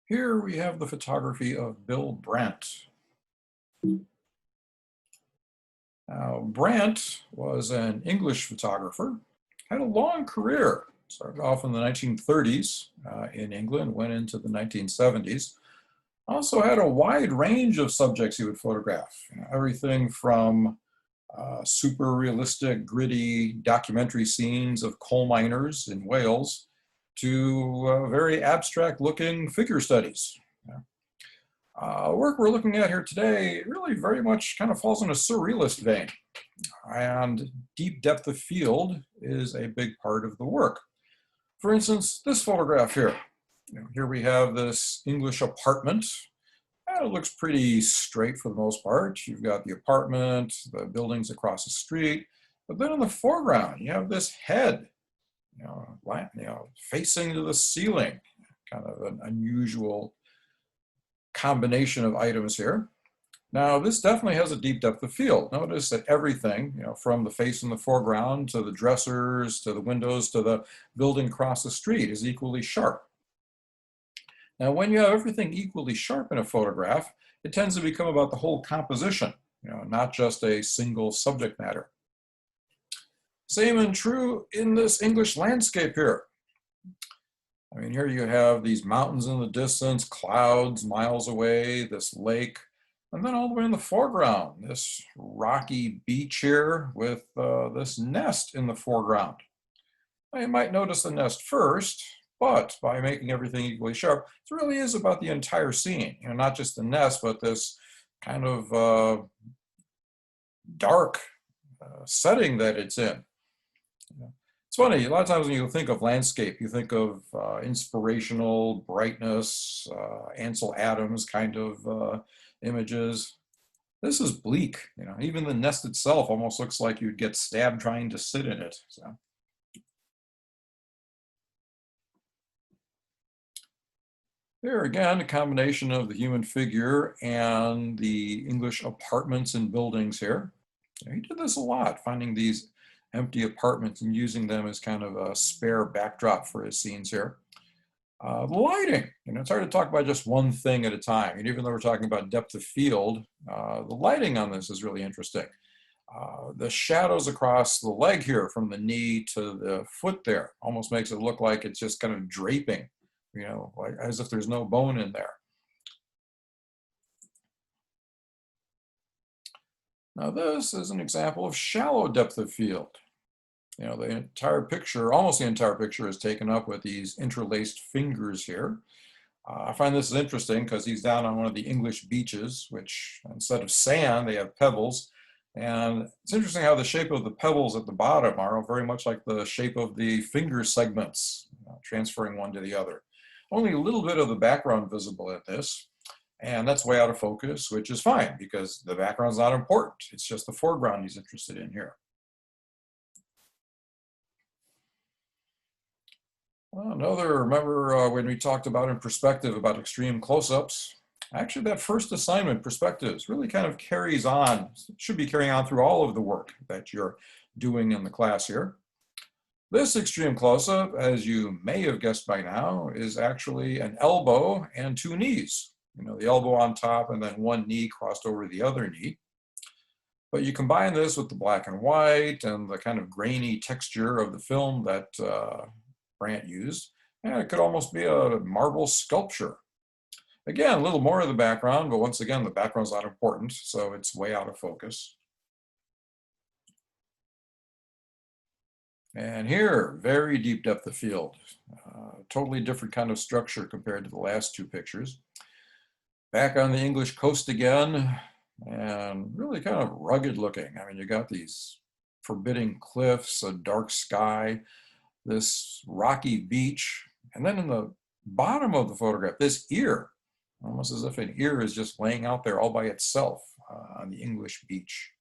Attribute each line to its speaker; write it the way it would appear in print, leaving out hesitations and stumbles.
Speaker 1: Here we have the photography of Bill Brandt. Now, Brandt was an English photographer, had a long career, started off in the 1930s in England, went into the 1970s. Also had a wide range of subjects he would photograph, everything from super realistic, gritty documentary scenes of coal miners in Wales to very abstract looking figure studies. Work we're looking at here today really very much kind of falls in a surrealist vein, and deep depth of field is a big part of the work. For instance, this photograph here. Here we have this English apartment. And it looks pretty straight for the most part. You've got the apartment, the buildings across the street, but then in the foreground, you have this head, facing to the ceiling. Kind of an unusual combination of items here. Now, this definitely has a deep depth of field. Notice that everything, from the face in the foreground to the dressers, to the windows, to the building across the street is equally sharp. Now, when you have everything equally sharp in a photograph, it tends to become about the whole composition, not just a single subject matter. Same and true in this English landscape here. I mean, here you have these mountains in the distance, clouds miles away, this lake, and then all the way in the foreground, this rocky beach here with this nest in the foreground. Now, you might notice the nest first, but by making everything equally sharp, it really is about the entire scene, not just the nest, but this kind of dark setting that it's in. It's funny, a lot of times when you think of landscape, you think of inspirational brightness, Ansel Adams kind of images. This is bleak, even the nest itself almost looks like you'd get stabbed trying to sit in it. So. Here again, a combination of the human figure and the English apartments and buildings here. He did this a lot, finding these empty apartments and using them as kind of a spare backdrop for his scenes here. The lighting, it's hard to talk about just one thing at a time. And even though we're talking about depth of field, the lighting on this is really interesting. The shadows across the leg here from the knee to the foot there almost makes it look like it's just kind of draping, like as if there's no bone in there. Now this is an example of shallow depth of field. The entire picture, almost the entire picture is taken up with these interlaced fingers here. I find this is interesting because he's down on one of the English beaches, which instead of sand, they have pebbles. And it's interesting how the shape of the pebbles at the bottom are very much like the shape of the finger segments, transferring one to the other. Only a little bit of the background visible at this, and that's way out of focus, which is fine because the background's not important. It's just the foreground he's interested in here. Remember when we talked about in perspective about extreme close-ups? Actually, that first assignment, perspectives, really kind of carries on, should be carrying on through all of the work that you're doing in the class here. This extreme close-up, as you may have guessed by now, is actually an elbow and two knees. The elbow on top and then one knee crossed over the other knee. But you combine this with the black and white and the kind of grainy texture of the film that Brandt used, and it could almost be a marble sculpture. Again, a little more of the background, but once again, the background's not important, so it's way out of focus. And here, very deep depth of field. Totally different kind of structure compared to the last two pictures. Back on the English coast again, and really kind of rugged looking. I mean, you got these forbidding cliffs, a dark sky, this rocky beach, and then in the bottom of the photograph, this ear, almost as if an ear is just laying out there all by itself on the English beach.